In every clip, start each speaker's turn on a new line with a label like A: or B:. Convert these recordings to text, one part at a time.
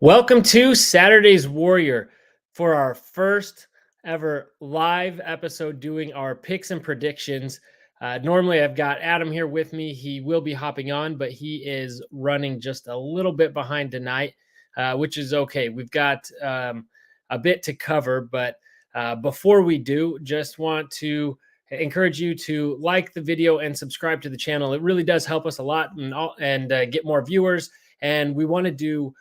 A: Welcome to Saturday's Warrior for our first ever live episode doing our picks and predictions. Normally, I've got Adam here with me. He will be hopping on, but he is running just a little bit behind tonight, which is okay. We've got a bit to cover, but before we do, just want to encourage you to like the video and subscribe to the channel. It really does help us a lot and get more viewers. And we want to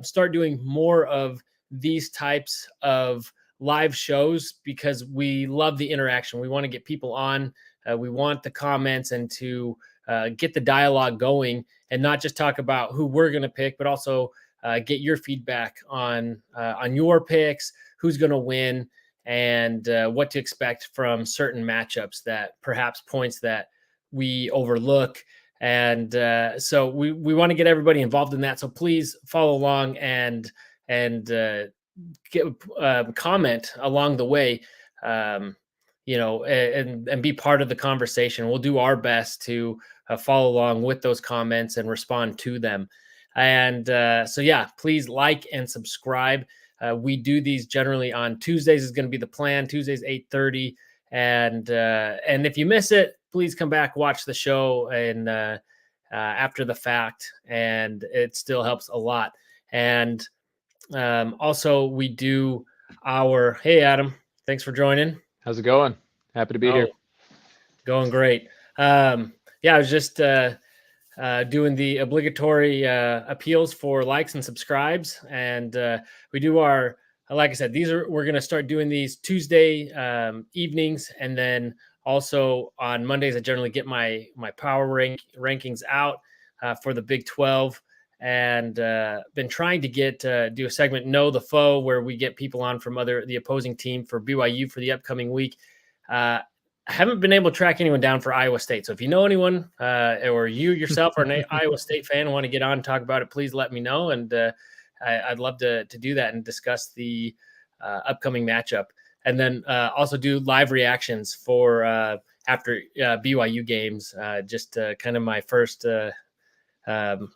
A: start doing more of these types of live shows because we love the interaction. We want to get people on. We want the comments and to get the dialogue going and not just talk about who we're going to pick, but also get your feedback on your picks, who's going to win, and what to expect from certain matchups that perhaps points that we overlook. And so we want to get everybody involved in that. So please follow along and get comment along the way, and be part of the conversation. We'll do our best to follow along with those comments and respond to them. And please like and subscribe. We do these generally on Tuesdays is going to be the plan. Tuesdays 8:30. And if you miss it, please come back, watch the show, and after the fact, and it still helps a lot. And also, we do our hey, Adam, thanks for joining.
B: How's it going? Happy to be here.
A: Going great. I was just doing the obligatory appeals for likes and subscribes, and we do our. Like I said, we're going to start doing these Tuesday evenings, and then also on Mondays, I generally get my power rankings out for the Big 12, and been trying to do a segment Know the Foe, where we get people on from the opposing team for BYU for the upcoming week. I haven't been able to track anyone down for Iowa State, so if you know anyone or you yourself are an Iowa State fan and want to get on and talk about it, please let me know, and I'd love to do that and discuss the upcoming matchup, and then also do live reactions for after BYU games. Just kind of my first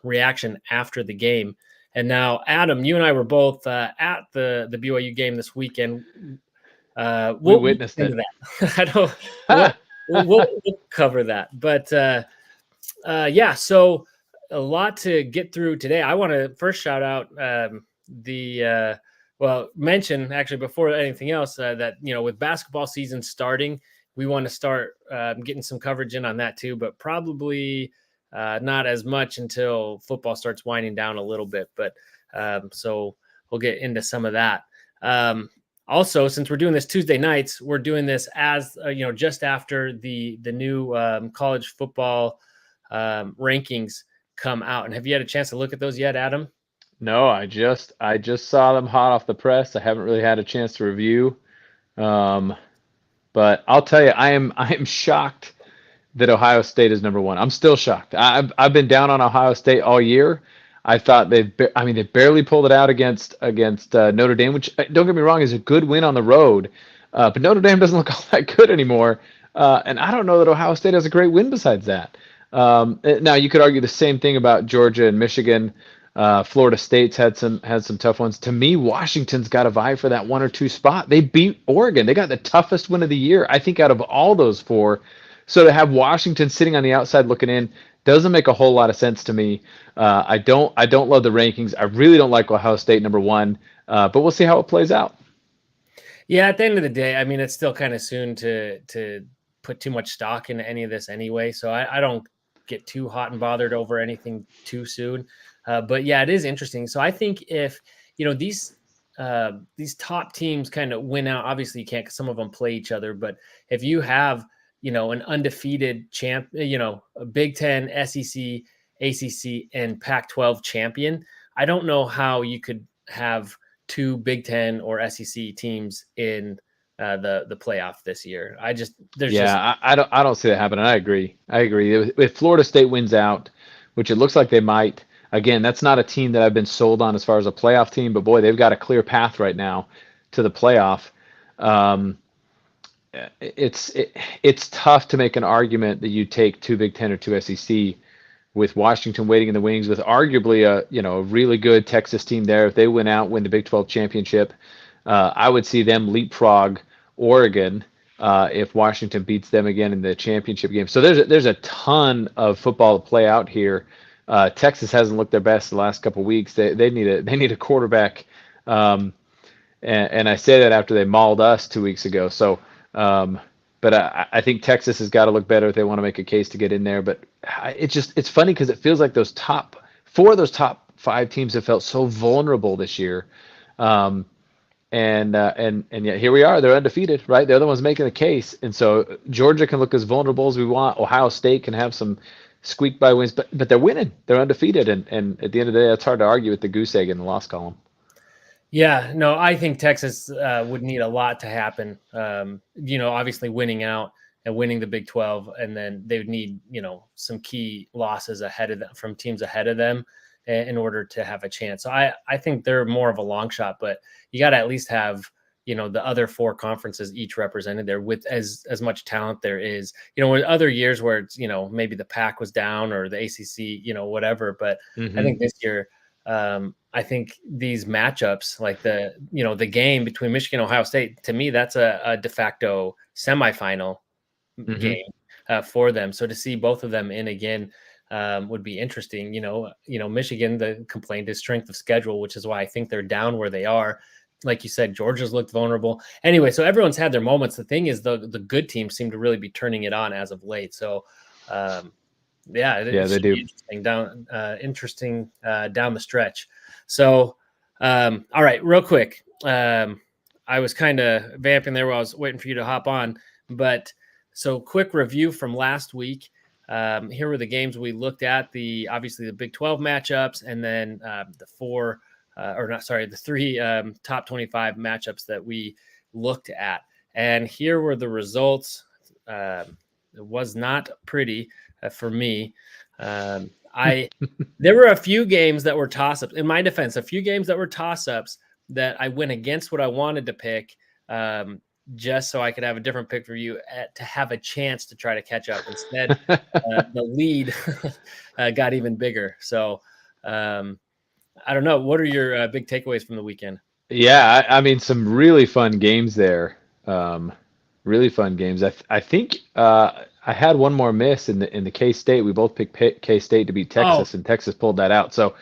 A: reaction after the game. And now, Adam, you and I were both at the BYU game this weekend.
B: We'll witnessed it.
A: That. I don't. We'll cover that, but so a lot to get through today. I want to first shout out mention actually before anything else that with basketball season starting, we want to start getting some coverage in on that too, but probably not as much until football starts winding down a little bit. But so we'll get into some of that. Also, since we're doing this Tuesday nights, we're doing this as just after the new college football rankings come out. And have you had a chance to look at those yet, Adam?
B: No, I just saw them hot off the press. I haven't really had a chance to review, but I'll tell you, I am shocked that Ohio State is number one. I'm still shocked. I've been down on Ohio State all year. I thought they barely pulled it out against Notre Dame, which, don't get me wrong, is a good win on the road, but Notre Dame doesn't look all that good anymore. And I don't know that Ohio State has a great win besides that. Now you could argue the same thing about Georgia and Michigan. Florida State's had some tough ones. To me, Washington's got to vie for that 1 or 2 spot. They beat Oregon. They got the toughest win of the year, I think, out of all those 4. So to have Washington sitting on the outside looking in doesn't make a whole lot of sense to me. I don't love the rankings. I really don't like Ohio State number 1, but we'll see how it plays out.
A: Yeah, at the end of the day, I mean, it's still kind of soon to put too much stock into any of this anyway. So I don't get too hot and bothered over anything too soon. But yeah, it is interesting. So I think if these top teams kind of win out, obviously you can't, 'cause some of them play each other. But if you have an undefeated champ, a Big Ten, SEC, ACC, and Pac-12 champion, I don't know how you could have 2 Big Ten or SEC teams in the playoff this year. I
B: don't see that happening. I agree. If Florida State wins out, which it looks like they might, again, that's not a team that I've been sold on as far as a playoff team, but boy, they've got a clear path right now to the playoff. It's tough to make an argument that you take 2 Big Ten or 2 SEC with Washington waiting in the wings, with arguably a really good Texas team there. If they win out, win the Big 12 championship, I would see them leapfrog Oregon if Washington beats them again in the championship game. So there's a ton of football to play out here. Texas hasn't looked their best the last couple of weeks. They need a quarterback, and I say that after they mauled us 2 weeks ago. So. But I think Texas has got to look better if they want to make a case to get in there. But it's funny because it feels like those top 5 teams have felt so vulnerable this year, and yet here we are. They're undefeated, right? They're the ones making the case, and so Georgia can look as vulnerable as we want. Ohio State can have some squeak by wins, but they're winning. They're undefeated, and at the end of the day, it's hard to argue with the goose egg in the loss column.
A: Yeah, no, I think Texas would need a lot to happen. Obviously winning out and winning the Big 12, and then they would need, some key losses ahead of them from teams ahead of them in order to have a chance. So I think they're more of a long shot, but you got to at least have, the other 4 conferences each represented there with as much talent there is. With other years where it's, maybe the Pac was down or the ACC, whatever. But I think this year, I think these matchups, like the game between Michigan and Ohio State, to me, that's a de facto semifinal game for them. So to see both of them in again would be interesting. Michigan, the complaint is strength of schedule, which is why I think they're down where they are. Like you said, Georgia's looked vulnerable. Anyway, so everyone's had their moments. The thing is, the good teams seem to really be turning it on as of late. So, they do. Interesting down the stretch. So, all right, real quick. I was kind of vamping there while I was waiting for you to hop on, but so quick review from last week. Here were the games we looked at. Obviously the Big 12 matchups, and then the 3 top 25 matchups that we looked at. And here were the results. It was not pretty for me. There were a few games that were toss-ups. In my defense, a few games that were toss-ups that I went against what I wanted to pick, just so I could have a different pick for you to have a chance to try to catch up. Instead, the lead got even bigger. So I don't know. What are your big takeaways from the weekend?
B: Yeah, I mean, some really fun games there. Really fun games. I think I had one more miss in the K-State. We both picked K-State to beat Texas, and Texas pulled that out. So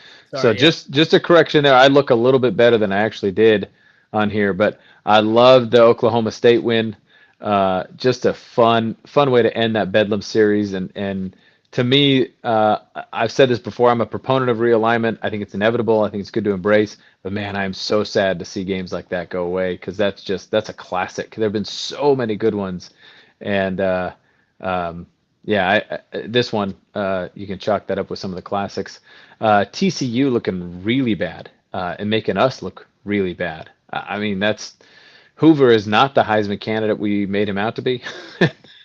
B: just a correction there. I look a little bit better than I actually did on here, but I loved the Oklahoma State win. Just a fun way to end that Bedlam series. And to me, I've said this before, I'm a proponent of realignment. I think it's inevitable. I think it's good to embrace. But man, I am so sad to see games like that go away, because that's a classic. There have been so many good ones, and this one, you can chalk that up with some of the classics. TCU looking really bad and making us look really bad. I mean, Hoover is not the Heisman candidate we made him out to be.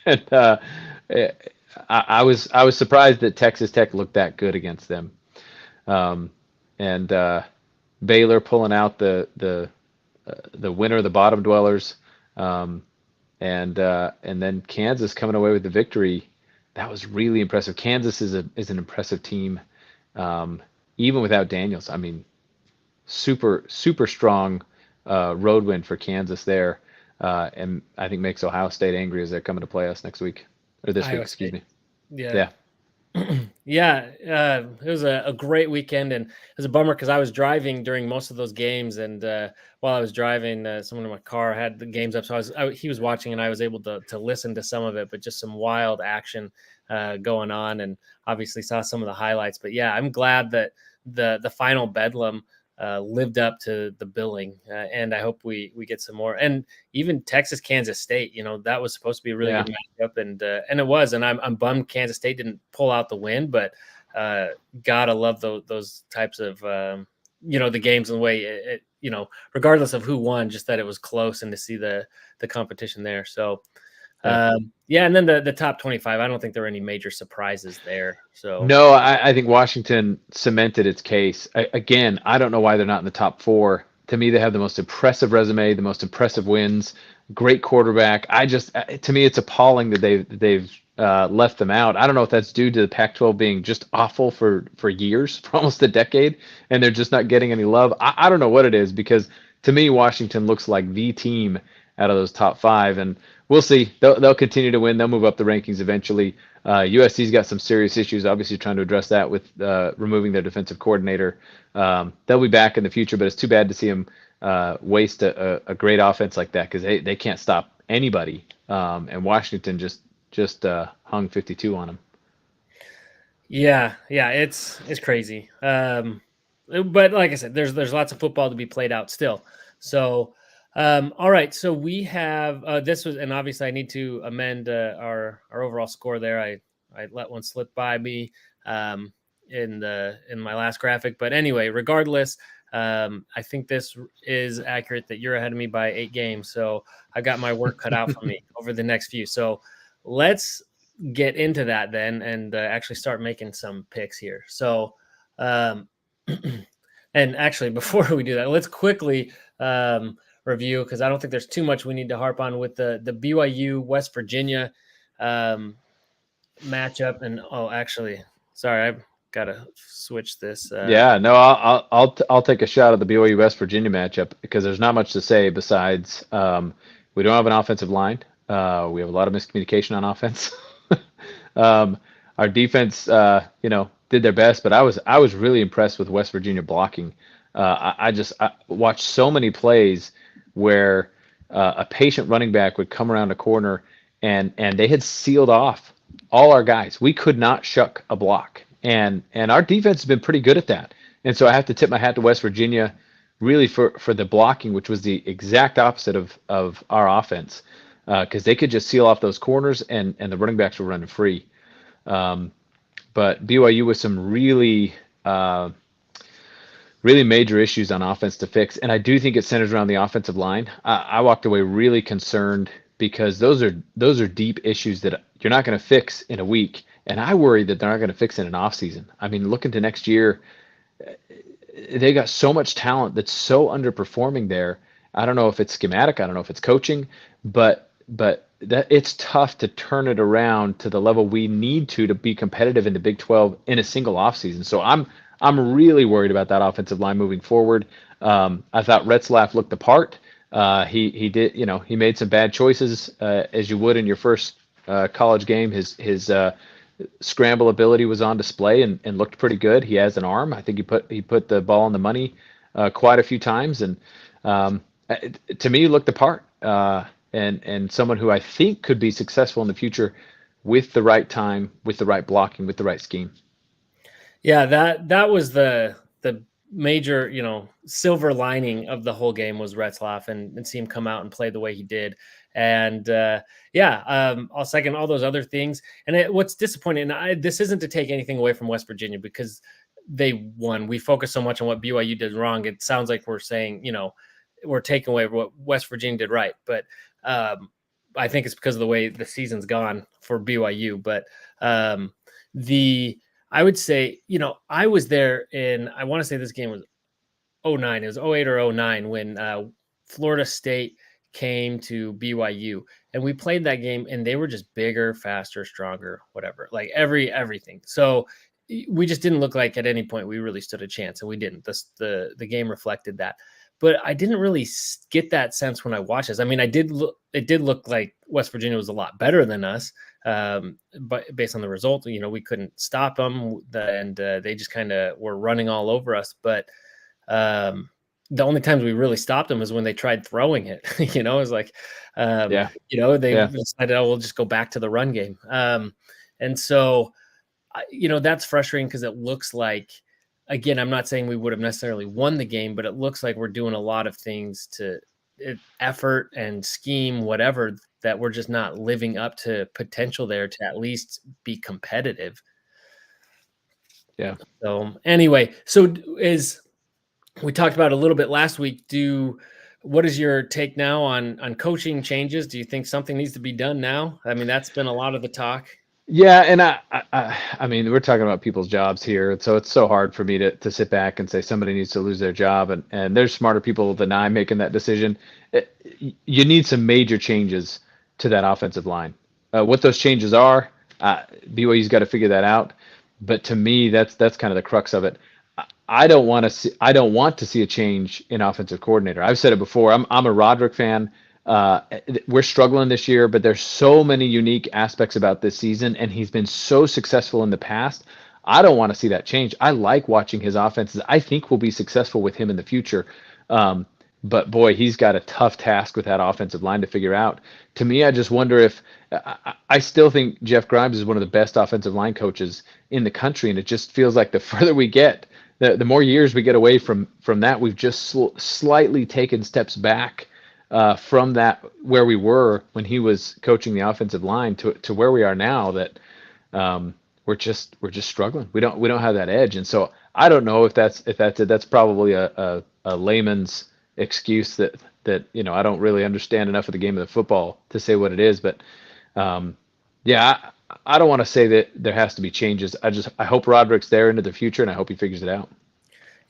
B: And I was surprised that Texas Tech looked that good against them. And Baylor pulling out the winner of the bottom dwellers. And then Kansas coming away with the victory. That was really impressive. Kansas is an impressive team, even without Daniels. I mean, super strong road win for Kansas there, and I think makes Ohio State angry as they're coming to play us next week, or this week. Excuse me.
A: Yeah. It was a great weekend, and it was a bummer because I was driving during most of those games, and while I was driving, someone in my car had the games up, so he was watching, and I was able to listen to some of it, but just some wild action going on, and obviously saw some of the highlights. But yeah, I'm glad that the final Bedlam lived up to the billing, and I hope we get some more. And even Texas Kansas State, that was supposed to be a really good matchup, and it was. And I'm bummed Kansas State didn't pull out the win, but gotta love those types of the games and the way it regardless of who won, just that it was close and to see the competition there. So. And then the top 25, I don't think there were any major surprises there. So
B: no, I think Washington cemented its case. Again, I don't know why they're not in the top 4. To me, they have the most impressive resume, the most impressive wins, great quarterback. To me, it's appalling that they've left them out. I don't know if that's due to the Pac-12 being just awful for years, for almost a decade, and they're just not getting any love. I don't know what it is, because to me, Washington looks like the team out of those top five, and we'll see. They'll continue to win. They'll move up the rankings eventually. USC's got some serious issues, obviously trying to address that with removing their defensive coordinator. They'll be back in the future, but it's too bad to see them waste a great offense like that, because they can't stop anybody. And Washington just hung 52 on them.
A: Yeah, it's crazy. But like I said, there's lots of football to be played out still. So, all right. So we have this was, and obviously I need to amend our overall score there. I let one slip by me in my last graphic, but anyway, regardless, I think this is accurate that you're ahead of me by 8 games. So I've got my work cut out for me over the next few. So let's get into that then, and actually start making some picks here. So, and actually, before we do that, let's quickly review, because I don't think there's too much we need to harp on with the BYU West Virginia matchup. And actually, sorry, I've got to switch this.
B: Yeah, no, I'll take a shot at the BYU West Virginia matchup, because there's not much to say besides we don't have an offensive line. We have a lot of miscommunication on offense. Our defense, did their best, but I was really impressed with West Virginia blocking. I watched so many plays where a patient running back would come around a corner, and they had sealed off all our guys. We could not shuck a block, and our defense has been pretty good at that. And so I have to tip my hat to West Virginia, really, for the blocking, which was the exact opposite of our offense, because they could just seal off those corners, and the running backs were running free. But BYU with some really major issues on offense to fix, and I do think it centers around the offensive line. I walked away really concerned, because those are deep issues that you're not going to fix in a week, and I worry that they're not going to fix in an off season. I mean, looking to next year, they got so much talent that's so underperforming there. I don't know if it's schematic, I don't know if it's coaching, but that it's tough to turn it around to the level we need to be competitive in the Big 12 in a single offseason. So I'm really worried about that offensive line moving forward. I thought Retzlaff looked the part. He did, he made some bad choices, as you would in your first college game. His scramble ability was on display and looked pretty good. He has an arm. I think he put the ball on the money quite a few times, and to me, he looked the part. And someone who I think could be successful in the future with the right time, with the right blocking, with the right scheme.
A: Yeah, that was the major, silver lining of the whole game was Retzlaff, and see him come out and play the way he did. And I'll second all those other things. And what's disappointing, and this isn't to take anything away from West Virginia, because they won. We focus so much on what BYU did wrong. It sounds like we're saying, we're taking away what West Virginia did right. But I think it's because of the way the season's gone for BYU. But I would say, I was there I want to say this game was 09. It was 08 or 09 when Florida State came to BYU, and we played that game, and they were just bigger, faster, stronger, whatever, like everything. So we just didn't look like at any point we really stood a chance, and we didn't. The game reflected that. But I didn't really get that sense when I watched this. I mean, it did look like West Virginia was a lot better than us, but based on the result, we couldn't stop them, and they just kind of were running all over us. But the only times we really stopped them is when they tried throwing it. It was like, they decided, we'll just go back to the run game. And so, that's frustrating, because it looks like, again, I'm not saying we would have necessarily won the game, but it looks like we're doing a lot of things to effort and scheme, whatever, that we're just not living up to potential there to at least be competitive.
B: Yeah.
A: So anyway, we talked about a little bit last week. What is your take now on coaching changes? Do you think something needs to be done now? I mean, that's been a lot of the talk.
B: Yeah, and I mean, we're talking about people's jobs here, so it's so hard for me to sit back and say somebody needs to lose their job, and there's smarter people than I making that decision. You need some major changes to that offensive line. What those changes are, BYU's got to figure that out. But to me, that's kind of the crux of it. I don't want to see. I don't want to see a change in offensive coordinator. I've said it before. I'm a Roderick fan. We're struggling this year, but there's so many unique aspects about this season, and he's been so successful in the past. I don't want to see that change. I like watching his offenses. I think we'll be successful with him in the future. Um, but boy, he's got a tough task with that offensive line to figure out. To me, I just wonder if I still think Jeff Grimes is one of the best offensive line coaches in the country, and it just feels like the further we get, the more years we get away from that, we've just slightly taken steps back from that where we were when he was coaching the offensive line to where we are now. That we're just struggling. We don't have that edge, and so I don't know if that's it. That's probably a layman's excuse that I don't really understand enough of the game of the football to say what it is. But yeah, I don't want to say that there has to be changes. I hope Roderick's there into the future, and I hope he figures it out.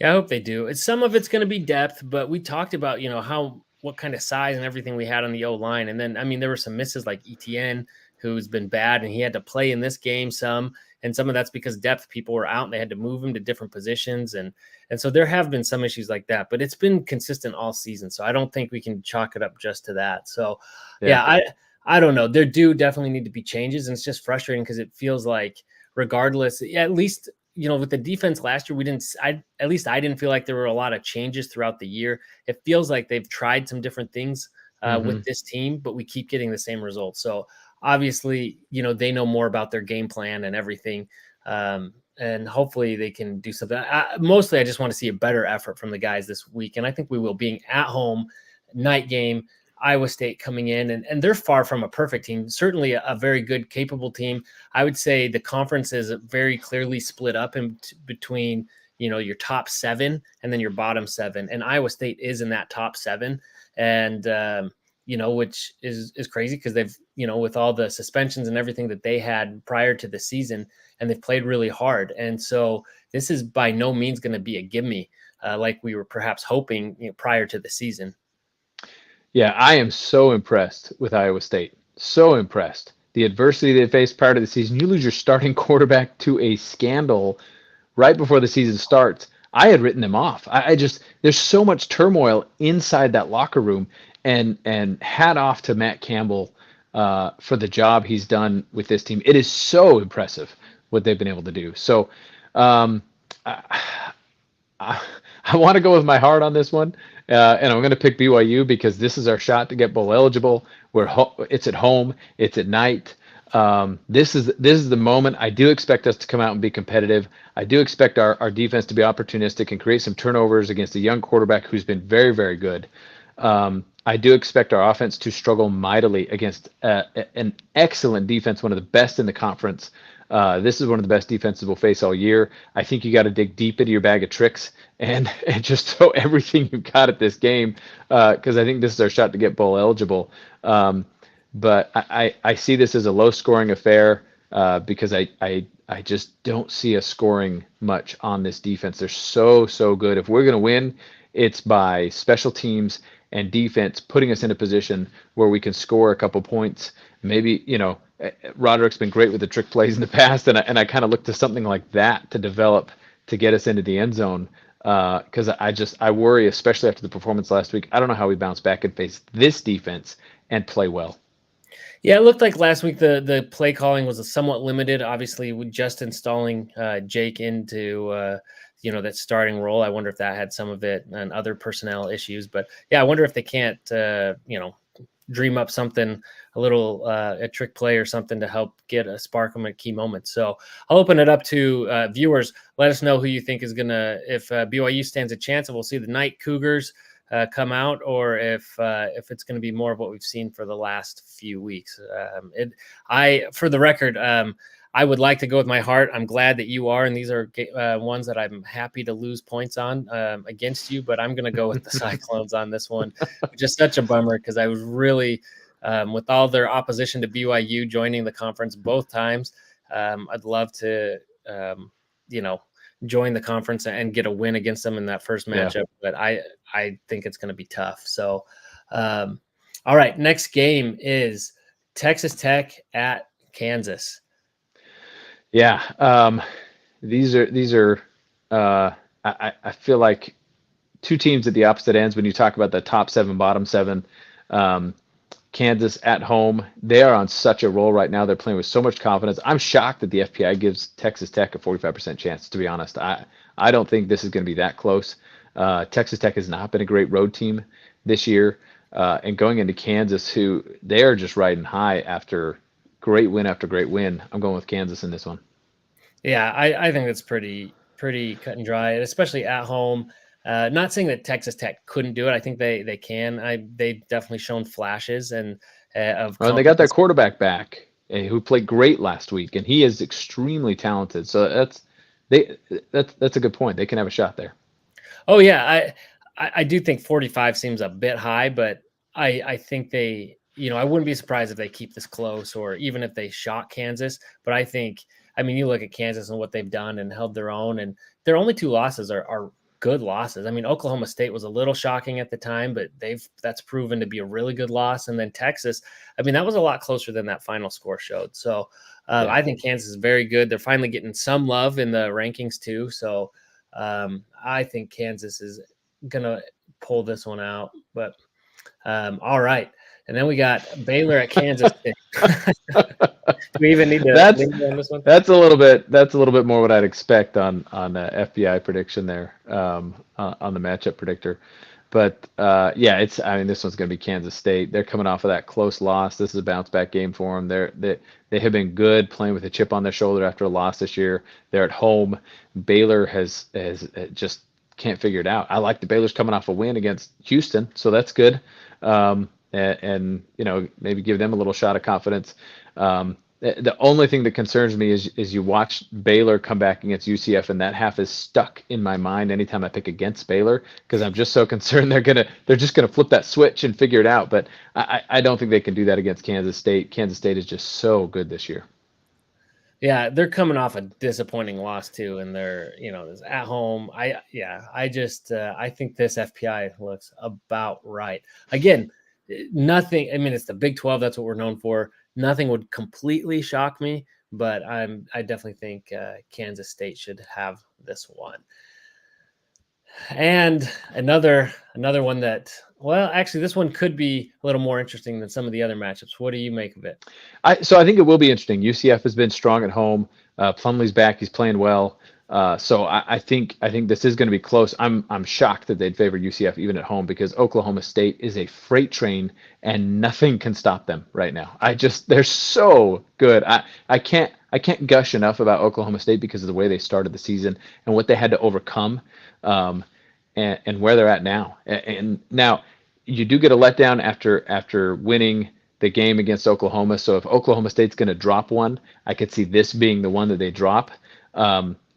A: Yeah, I hope they do. Some of it's going to be depth, but we talked about, what kind of size and everything we had on the O line. And then, I mean, there were some misses like ETN, who's been bad, and he had to play in this game some. And some of that's because depth, people were out and they had to move him to different positions. And so there have been some issues like that, but it's been consistent all season. So I don't think we can chalk it up just to that. So yeah, I don't know. There do definitely need to be changes. And it's just frustrating because it feels like regardless, at least, with the defense last year, at least I didn't feel like there were a lot of changes throughout the year. It feels like they've tried some different things with this team, but we keep getting the same results. So obviously, they know more about their game plan and everything. And hopefully they can do something. Mostly, I just want to see a better effort from the guys this week. And I think we will, being at home, night game, Iowa State coming in, and they're far from a perfect team. Certainly a very good, capable team. I would say the conference is very clearly split up between, your top 7 and then your bottom 7. And Iowa State is in that top 7. And, which is crazy because they've, with all the suspensions and everything that they had prior to the season, and they've played really hard. And so this is by no means going to be a gimme like we were perhaps hoping prior to the season.
B: Yeah, I am so impressed with Iowa State. So impressed. The adversity they faced prior to the season. You lose your starting quarterback to a scandal right before the season starts. I had written them off. I just, there's so much turmoil inside that locker room, and hat off to Matt Campbell for the job he's done with this team. It is so impressive what they've been able to do. So I want to go with my heart on this one, and I'm going to pick BYU because this is our shot to get bowl eligible. It's at home, it's at night. This is the moment. I do expect us to come out and be competitive. I do expect our defense to be opportunistic and create some turnovers against a young quarterback who's been very, very good. I do expect our offense to struggle mightily against an excellent defense, one of the best in the conference. This is one of the best defenses we'll face all year. I think you got to dig deep into your bag of tricks and just throw everything you've got at this game because I think this is our shot to get bowl eligible. But I see this as a low-scoring affair because I just don't see us scoring much on this defense. They're so good. If we're going to win, it's by special teams and defense putting us in a position where we can score a couple points. Maybe, Roderick's been great with the trick plays in the past, and I kind of look to something like that to develop to get us into the end zone. Because I worry, especially after the performance last week. I don't know how we bounce back and face this defense and play well.
A: Yeah, it looked like last week the play calling was somewhat limited. Obviously, with just installing Jake into that starting role, I wonder if that had some of it and other personnel issues. But yeah, I wonder if they can't dream up something, a trick play or something to help get a spark them at key moments. So I'll open it up to viewers. Let us know who you think is if BYU stands a chance, and we'll see the Night Cougars come out, or if it's going to be more of what we've seen for the last few weeks. For the record, I would like to go with my heart. I'm glad that you are, and these are ones that I'm happy to lose points on against you, but I'm going to go with the Cyclones on this one, which is such a bummer because I was really, with all their opposition to BYU joining the conference both times, I'd love to, join the conference and get a win against them in that first matchup. Yeah. But I think it's going to be tough. So, all right, next game is Texas Tech at Kansas.
B: Yeah. These are I feel like two teams at the opposite ends when you talk about the top seven, bottom seven. Um, Kansas at home, they are on such a roll right now. They're playing with so much confidence. I'm shocked that the FPI gives Texas Tech a 45% chance, to be honest. I don't think this is going to be that close. Texas Tech has not been a great road team this year. And going into Kansas, who they are just riding high after great win after great win. I'm going with Kansas in this one.
A: Yeah, I think that's pretty cut and dry, and especially at home. Not saying that Texas Tech couldn't do it. I think they can. They've definitely shown flashes and of
B: Well, and they got their
A: competence.
B: quarterback back, who played great last week, and he is extremely talented. So they that's a good point. They can have a shot there.
A: Oh yeah, I do think 45 seems a bit high, but I think they, I wouldn't be surprised if they keep this close or even if they shock Kansas. But I mean, you look at Kansas and what they've done and held their own, and their only two losses are good losses. I mean, Oklahoma State was a little shocking at the time, but that's proven to be a really good loss. And then Texas, I mean, that was a lot closer than that final score showed. So
B: Yeah.
A: I think Kansas is very good. They're finally getting some love in the rankings too. So I think Kansas is gonna pull this one out. But all right, and then we got Baylor at Kansas State. Do we even need to
B: That's
A: linger on this one?
B: that's a little bit more what I'd expect on FBI prediction there, on the matchup predictor. But yeah, I mean this one's going to be Kansas State. They're coming off of that close loss. This is a bounce back game for them. They have been good playing with a chip on their shoulder after a loss this year. They're at home. Baylor has just can't figure it out. I like the Baylor's coming off a win against Houston, so that's good. And maybe give them a little shot of confidence. The only thing that concerns me is you watch Baylor come back against UCF, and that half is stuck in my mind anytime I pick against Baylor because I'm just so concerned they're just gonna flip that switch and figure it out. But I don't think they can do that against Kansas State. Kansas State is just so good this year.
A: Yeah, they're coming off a disappointing loss too, and they're at home. I think this FPI looks about right. Again, nothing. I mean, it's the Big 12. That's what we're known for. Nothing would completely shock me, but I definitely think Kansas State should have this one. And another one that, well, actually, this one could be a little more interesting than some of the other matchups. What do you make of it?
B: So I think it will be interesting. UCF has been strong at home. Plumlee's back; he's playing well. So I think this is going to be close. I'm shocked that they'd favor UCF even at home because Oklahoma State is a freight train and nothing can stop them right now. They're so good. I can't gush enough about Oklahoma State because of the way they started the season and what they had to overcome, and where they're at now. And now you do get a letdown after winning the game against Oklahoma. So if Oklahoma State's going to drop one, I could see this being the one that they drop.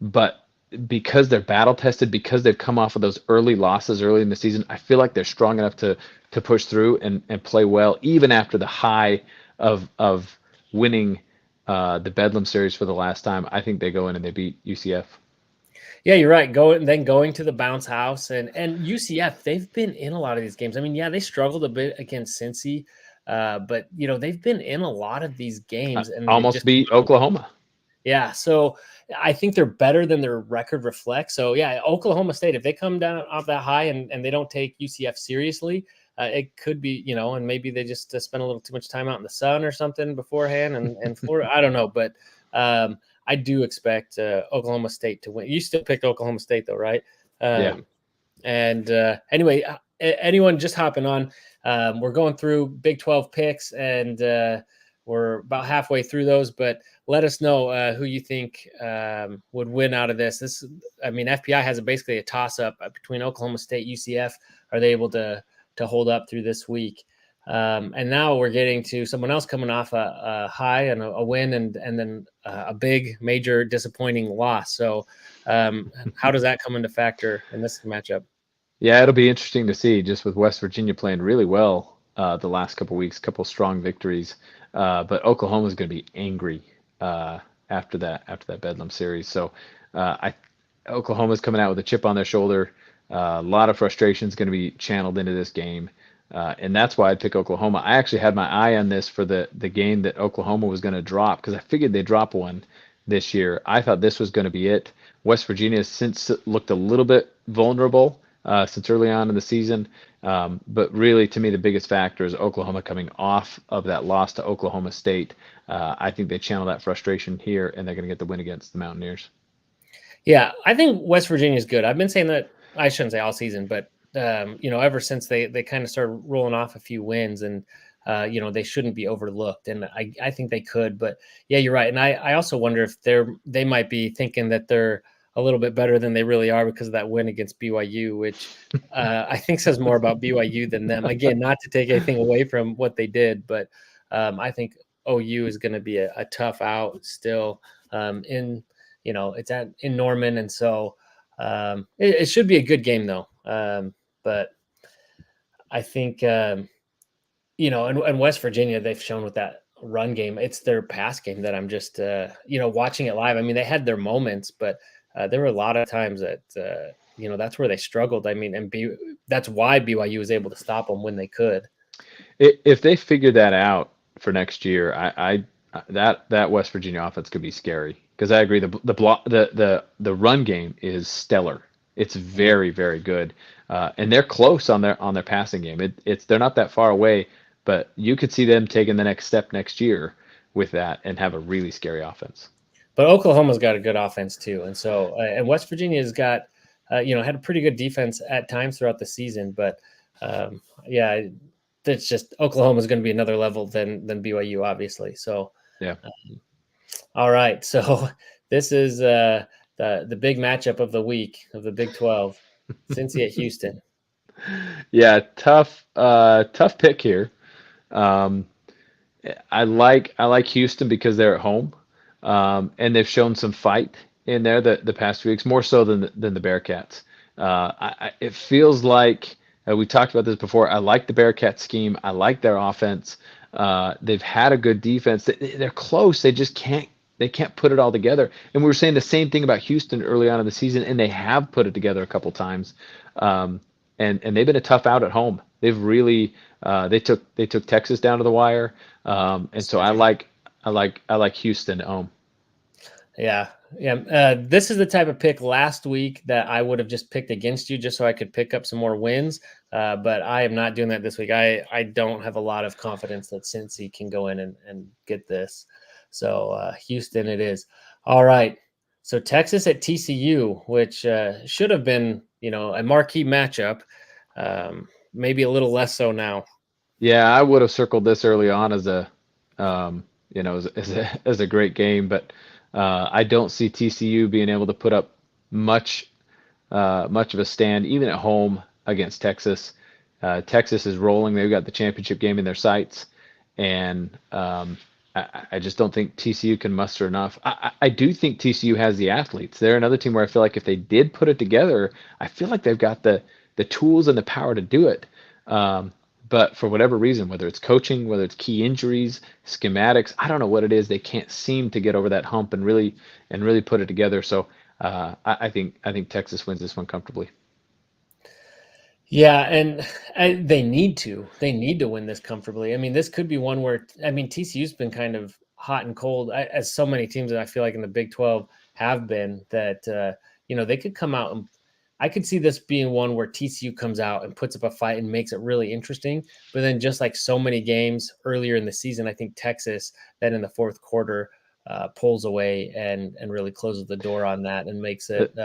B: But because they're battle tested, because they've come off of those early losses early in the season, I feel like they're strong enough to push through and play well, even after the high of winning the Bedlam series for the last time. I think they go in and they beat UCF.
A: Yeah, you're right. Going to the bounce house and UCF, they've been in a lot of these games. I mean, yeah, they struggled a bit against Cincy, but they've been in a lot of these games and they've
B: Almost
A: just come
B: beat
A: out.
B: Oklahoma.
A: Yeah, so I think they're better than their record reflects. So yeah, Oklahoma State, if they come down off that high and they don't take UCF seriously, it could be, and maybe they just spend a little too much time out in the sun or something beforehand and Florida. I don't know, but I do expect Oklahoma State to win. You still picked Oklahoma State though, right?
B: Yeah.
A: And anyway, anyone just hopping on, we're going through Big 12 picks and we're about halfway through those, but let us know who you think would win out of this. I mean, FPI has basically a toss up between Oklahoma State, UCF. Are they able to hold up through this week? And now we're getting to someone else coming off a high and a win and then a big major disappointing loss. So how does that come into factor in this matchup?
B: Yeah, it'll be interesting to see just with West Virginia playing really well the last couple weeks, couple strong victories. But Oklahoma's going to be angry after that Bedlam series. So Oklahoma's coming out with a chip on their shoulder. A lot of frustration is going to be channeled into this game. And that's why I'd pick Oklahoma. I actually had my eye on this for the game that Oklahoma was going to drop because I figured they'd drop one this year. I thought this was going to be it. West Virginia has since looked a little bit vulnerable since early on in the season. But really, to me, the biggest factor is Oklahoma coming off of that loss to Oklahoma State. I think they channel that frustration here, and they're going to get the win against the Mountaineers.
A: Yeah, I think West Virginia is good. I've been saying that, I shouldn't say all season, but ever since they kind of started rolling off a few wins, and they shouldn't be overlooked, and I think they could. But yeah, you're right, and I also wonder if they might be thinking that they're a little bit better than they really are because of that win against BYU, which I think says more about BYU than them. Again, not to take anything away from what they did, but I think OU is going to be a tough out still it's in Norman, and so it should be a good game though. But I think and West Virginia, they've shown with that run game, it's their pass game that I'm just watching it live. I mean, they had their moments, but there were a lot of times that that's where they struggled. I mean, that's why BYU was able to stop them when they could.
B: If they figure that out for next year, that West Virginia offense could be scary, because I agree the run game is stellar. It's very, very good, and they're close on their passing game. They're not that far away, but you could see them taking the next step next year with that and have a really scary offense.
A: But Oklahoma's got a good offense too, and so and West Virginia's got had a pretty good defense at times throughout the season. But it's just Oklahoma's going to be another level than BYU, obviously. So
B: yeah.
A: All right, so this is the big matchup of the week of the Big 12, Cincinnati at Houston.
B: Yeah, tough pick here. I like Houston because they're at home, and they've shown some fight in there the past 2 weeks, more so than the Bearcats. It feels like we talked about this before. I like the Bearcat scheme. I like their offense. They've had a good defense. They're close. They just can't put it all together. And we were saying the same thing about Houston early on in the season, and they have put it together a couple times. And they've been a tough out at home. They've really they took Texas down to the wire. And so I like Houston at home.
A: Yeah. This is the type of pick last week that I would have just picked against you just so I could pick up some more wins. But I am not doing that this week. I don't have a lot of confidence that Cincy can go in and get this. So Houston it is. All right. So Texas at TCU, which should have been, a marquee matchup. Maybe a little less so now.
B: Yeah, I would have circled this early on as a as a great game, but I don't see TCU being able to put up much of a stand, even at home against Texas. Texas is rolling. They've got the championship game in their sights, and I just don't think TCU can muster enough. I do think TCU has the athletes. They're another team where I feel like if they did put it together, I feel like they've got the tools and the power to do it. But for whatever reason, whether it's coaching, whether it's key injuries, schematics, I don't know what it is. They can't seem to get over that hump and really put it together. So I think Texas wins this one comfortably.
A: Yeah, and they need to win this comfortably. I mean, this could be one where TCU's been kind of hot and cold, as so many teams that I feel like in the Big 12 have been. That they could come out, and I could see this being one where TCU comes out and puts up a fight and makes it really interesting. But then, just like so many games earlier in the season, I think Texas then in the fourth quarter pulls away and really closes the door on that and makes it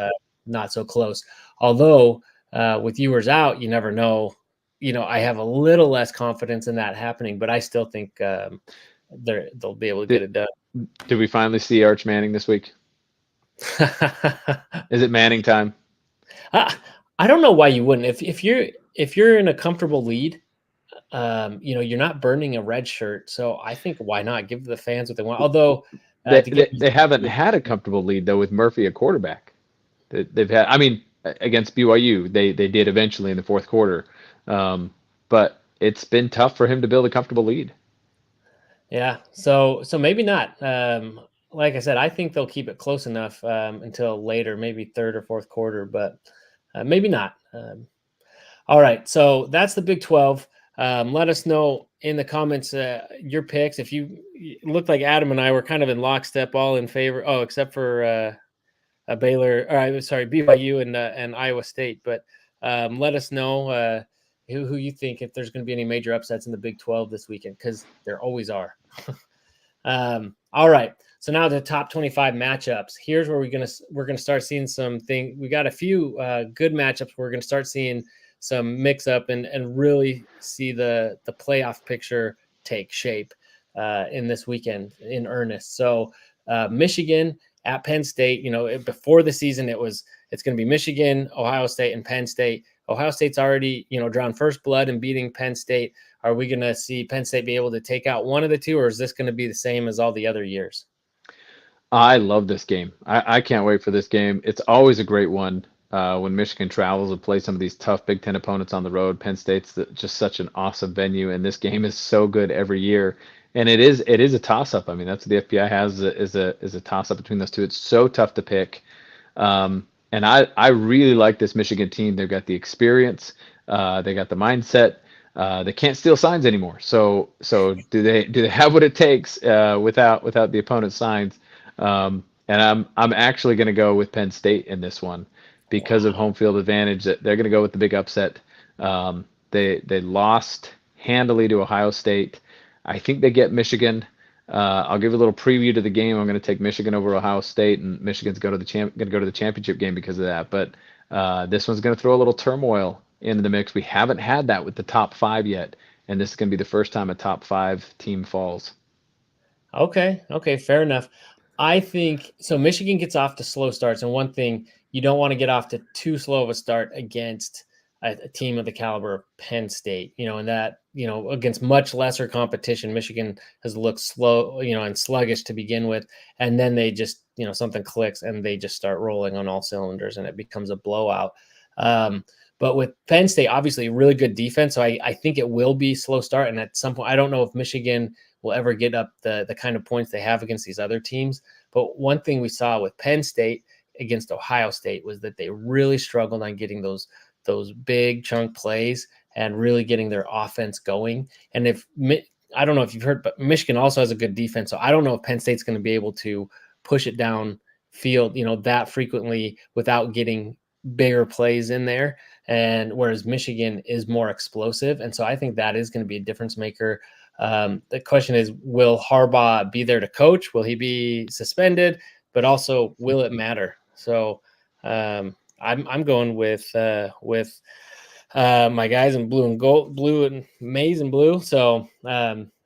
A: not so close. Although with viewers out, you never know. I have a little less confidence in that happening, but I still think they'll be able to get it done.
B: Did we finally see Arch Manning this week? Is it Manning time?
A: I don't know why you wouldn't. If you're in a comfortable lead, you're not burning a red shirt. So I think why not give the fans what they want? Although
B: they haven't had a comfortable lead though with Murphy a quarterback. They've had. I mean, against BYU, they did eventually in the fourth quarter, but it's been tough for him to build a comfortable lead.
A: Yeah, so maybe not. Like I said, I think they'll keep it close enough until later, maybe third or fourth quarter, but maybe not. All right, so that's the Big 12. Let us know in the comments your picks. If you it looked like Adam and I were kind of in lockstep, all in favor. Oh, except for Baylor, or sorry, BYU and Iowa State. But let us know who you think, if there's going to be any major upsets in the Big 12 this weekend, because there always are. All right. So now the top 25 matchups. Here's where we're gonna start seeing something. We got a few good matchups. We're gonna start seeing some mix up and really see the playoff picture take shape in this weekend in earnest. So Michigan at Penn State. Before the season, it's going to be Michigan, Ohio State, and Penn State. Ohio State's already drawn first blood and beating Penn State. Are we going to see Penn State be able to take out one of the two, or is this going to be the same as all the other years?
B: I love this game. I can't wait for this game. It's always a great one when Michigan travels and plays some of these tough Big Ten opponents on the road. Penn State's just such an awesome venue, and this game is so good every year. And it is a toss-up. I mean, that's what the FBI has is a toss-up between those two. It's so tough to pick. And I really like this Michigan team. They've got the experience, they got the mindset. They can't steal signs anymore. So do they have what it takes without the opponent's signs? And I'm actually going to go with Penn State in this one because of home field advantage. That they're going to go with the big upset. They lost handily to Ohio State. I think they get Michigan. I'll give a little preview to the game. I'm going to take Michigan over Ohio State, and Michigan's going to go to the championship game because of that. But this one's going to throw a little turmoil into the mix. We haven't had that with the top 5 yet, and this is going to be the first time a top 5 team falls.
A: Okay, fair enough. I think so. Michigan gets off to slow starts, and one thing, you don't want to get off to too slow of a start against a team of the caliber of Penn State. And that against much lesser competition, Michigan has looked slow, and sluggish to begin with, and then they just something clicks and they just start rolling on all cylinders, and it becomes a blowout. But with Penn State, obviously really good defense, so I think it will be slow start, and at some point, I don't know if Michigan will ever get up the kind of points they have against these other teams. But one thing we saw with Penn State against Ohio State was that they really struggled on getting those big chunk plays and really getting their offense going. And I don't know if you've heard, but Michigan also has a good defense. So I don't know if Penn State's going to be able to push it down field, that frequently without getting bigger plays in there. And whereas Michigan is more explosive. And so I think that is going to be a difference maker. The question is, will Harbaugh be there to coach? Will he be suspended? But also, will it matter? So I'm going with my guys in blue and gold, blue and maize and blue. So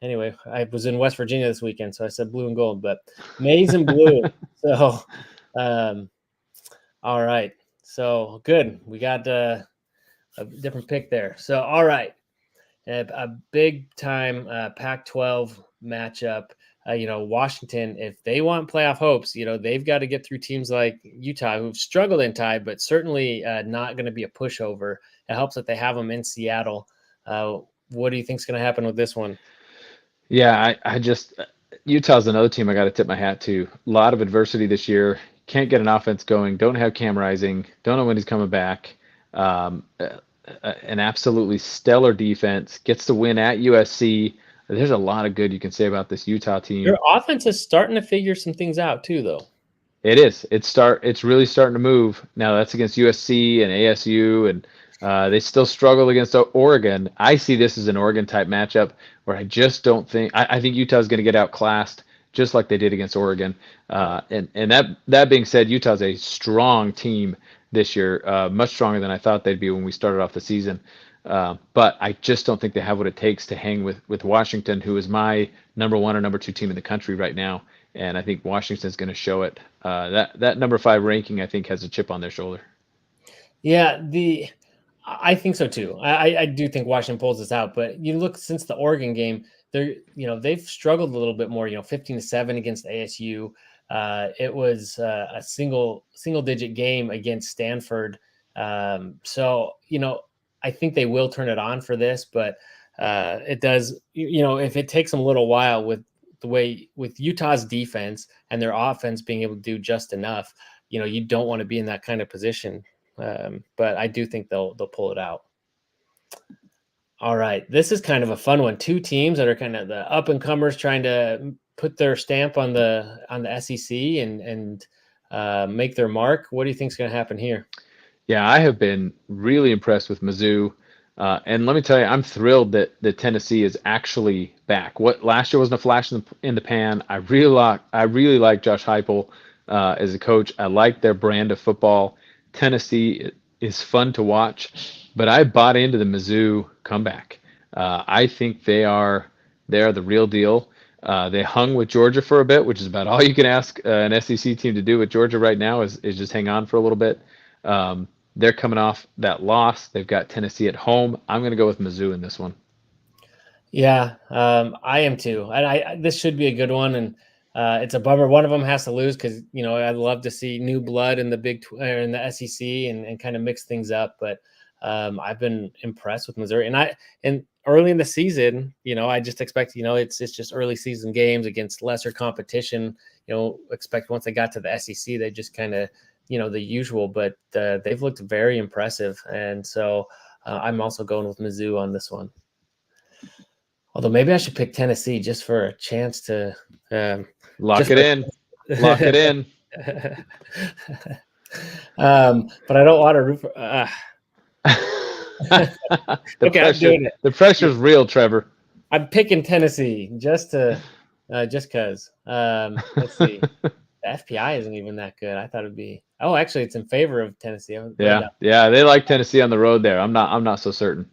A: anyway, I was in West Virginia this weekend, so I said blue and gold, but maize and blue. So all right, so good. We got a different pick there. So all right. A big time Pac-12 matchup. Washington, if they want playoff hopes, they've got to get through teams like Utah, who've struggled in tie, but certainly not going to be a pushover. It helps that they have them in Seattle. What do you think is going to happen with this one?
B: Yeah, I just Utah's another team I got to tip my hat to. A lot of adversity this year. Can't get an offense going. Don't have Cam Rising. Don't know when he's coming back. An absolutely stellar defense, gets to win at USC. There's a lot of good you can say about this Utah team.
A: Your offense is starting to figure some things out too, though.
B: It is. It's really starting to move. Now that's against USC and ASU, and they still struggle against Oregon. I see this as an Oregon type matchup where I just don't think I think Utah's going to get outclassed just like they did against Oregon. And that being said, Utah's a strong team this year, much stronger than I thought they'd be when we started off the season. But I just don't think they have what it takes to hang with Washington, who is my number 1 or number 2 team in the country right now. And I think Washington's going to show it. That number 5 ranking, I think, has a chip on their shoulder.
A: Yeah, I think so too. I do think Washington pulls this out. But you look since the Oregon game, they've struggled a little bit more. 15-7 against ASU. It was a single digit game against Stanford. So I think they will turn it on for this, but it does. If it takes them a little while with Utah's defense and their offense being able to do just enough, you don't want to be in that kind of position. But I do think they'll pull it out. All right. This is kind of a fun one. Two teams that are kind of the up and comers trying to put their stamp on the SEC and make their mark. What do you think is going to happen here?
B: Yeah, I have been really impressed with Mizzou. And let me tell you, I'm thrilled that Tennessee is actually back. What last year wasn't a flash in the pan. I really like Josh Heupel as a coach. I like their brand of football. Tennessee is fun to watch, but I bought into the Mizzou comeback. I think they are the real deal. They hung with Georgia for a bit, which is about all you can ask an SEC team to do with Georgia right now is just hang on for a little bit. They're coming off that loss. They've got Tennessee at home. I'm going to go with Mizzou in this one.
A: Yeah, I am too. And this should be a good one. And it's a bummer. One of them has to lose because I'd love to see new blood in the in the SEC and kind of mix things up. But I've been impressed with Missouri, and early in the season, I just expect it's just early season games against lesser competition. Expect once they got to the SEC, they just kind of the usual. But they've looked very impressive, and so I'm also going with Mizzou on this one. Although maybe I should pick Tennessee just for a chance to
B: lock it in. Lock it in.
A: But I don't want to root for.
B: The pressure's real, Trevor.
A: I'm picking Tennessee just because. Let's see. The FPI isn't even that good. I thought it'd be. Oh, actually, it's in favor of Tennessee.
B: Yeah, they like Tennessee on the road there. I'm not so certain.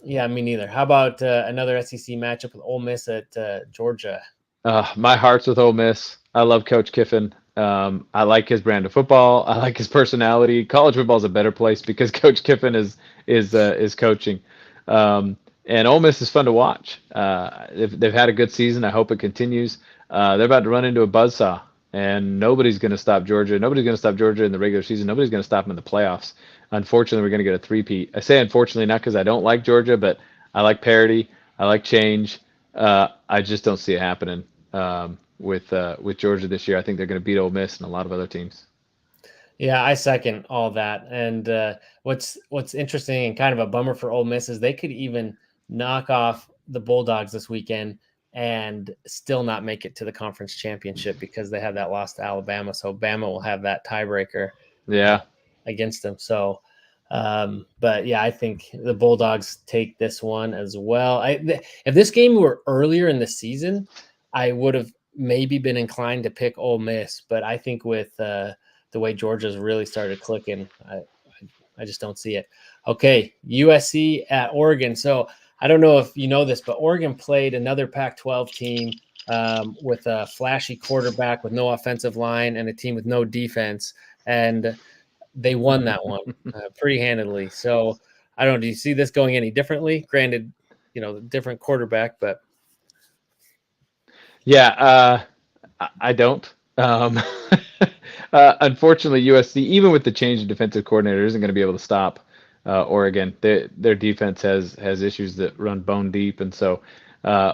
A: Yeah, me neither. How about another SEC matchup with Ole Miss at Georgia?
B: My heart's with Ole Miss. I love Coach Kiffin. I like his brand of football. I like his personality. College football is a better place because Coach Kiffin is coaching. And Ole Miss is fun to watch. They've had a good season. I hope it continues. They're about to run into a buzzsaw, and nobody's going to stop Georgia. Nobody's going to stop Georgia in the regular season. Nobody's going to stop them in the playoffs. Unfortunately, we're going to get a three-peat. I say unfortunately not because I don't like Georgia, but I like parity. I like change. I just don't see it happening with Georgia this year. I think they're going to beat Ole Miss and a lot of other teams.
A: Yeah, I second all that. And what's interesting and kind of a bummer for Ole Miss is they could even knock off the Bulldogs this weekend and still not make it to the conference championship because they have that loss to Alabama. So Bama will have that tiebreaker.
B: Yeah.
A: Against them. So, but yeah, I think the Bulldogs take this one as well. If this game were earlier in the season, I would have maybe been inclined to pick Ole Miss. But I think with the way Georgia's really started clicking, I just don't see it. Okay, USC at Oregon. So I don't know if you know this, but Oregon played another Pac-12 team with a flashy quarterback with no offensive line and a team with no defense. And they won that one pretty handedly. So I don't know. Do you see this going any differently? Granted, different quarterback, but
B: yeah, I don't. Unfortunately, USC, even with the change of defensive coordinator, isn't going to be able to stop Oregon. Their defense has issues that run bone deep, and so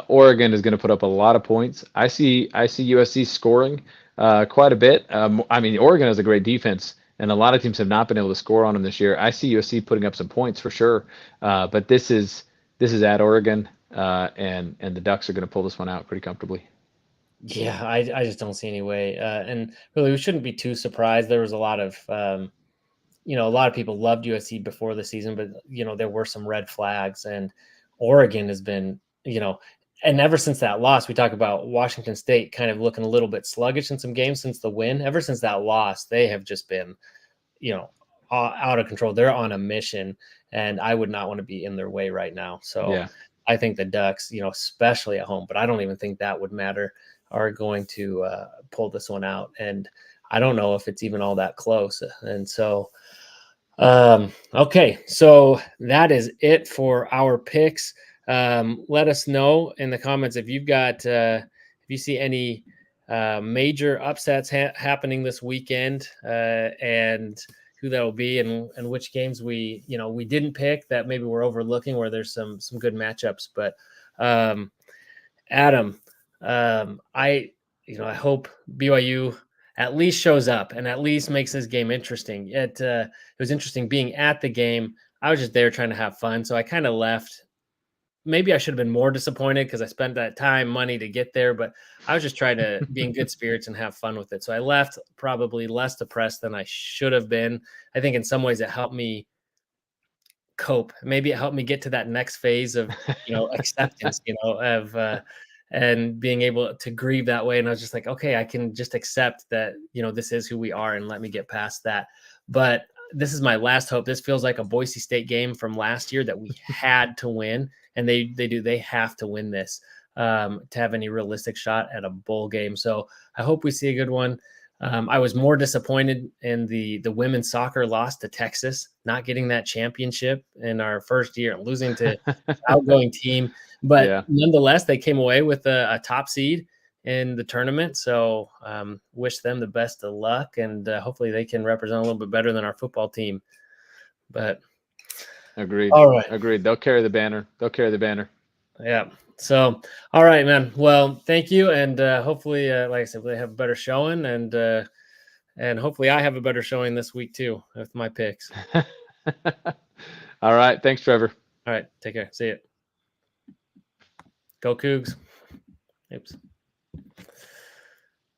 B: Oregon is going to put up a lot of points. I see USC scoring quite a bit. Oregon has a great defense. And a lot of teams have not been able to score on them this year. I see USC putting up some points for sure, but this is at Oregon, and the Ducks are going to pull this one out pretty comfortably.
A: Yeah, I just don't see any way. And really, we shouldn't be too surprised. There was a lot of a lot of people loved USC before the season, but there were some red flags, and Oregon has been and ever since that loss, we talk about Washington State kind of looking a little bit sluggish in some games since the win. Ever since that loss, they have just been, out of control. They're on a mission, and I would not want to be in their way right now. So yeah. I think the Ducks, especially at home, but I don't even think that would matter, are going to pull this one out. And I don't know if it's even all that close. And so, okay, so that is it for our picks. Let us know in the comments if you've got if you see any major upsets happening this weekend, and who that will be, and which games we didn't pick that maybe we're overlooking where there's some good matchups. But Adam, I hope BYU at least shows up and at least makes this game interesting. It was interesting being at the game. I was just there trying to have fun, so I kind of left maybe I should have been more disappointed because I spent that time, money to get there, but I was just trying to be in good spirits and have fun with it. So I left probably less depressed than I should have been. I think in some ways it helped me cope. Maybe it helped me get to that next phase of, acceptance, of and being able to grieve that way. And I was just like, okay, I can just accept that, this is who we are and let me get past that. But this is my last hope. This feels like a Boise State game from last year that we had to win. And they have to win this to have any realistic shot at a bowl game. So I hope we see a good one. I was more disappointed in the women's soccer loss to Texas, not getting that championship in our first year, losing to an outgoing team. But nonetheless, they came away with a top seed in the tournament. So wish them the best of luck, and hopefully they can represent a little bit better than our football team. But
B: agreed.
A: All right.
B: Agreed. They'll carry the banner.
A: Yeah. So, all right, man. Well, thank you. And hopefully, like I said, they have a better showing, and hopefully I have a better showing this week too with my picks.
B: All right. Thanks, Trevor.
A: All right. Take care. See you. Go Cougs. Oops.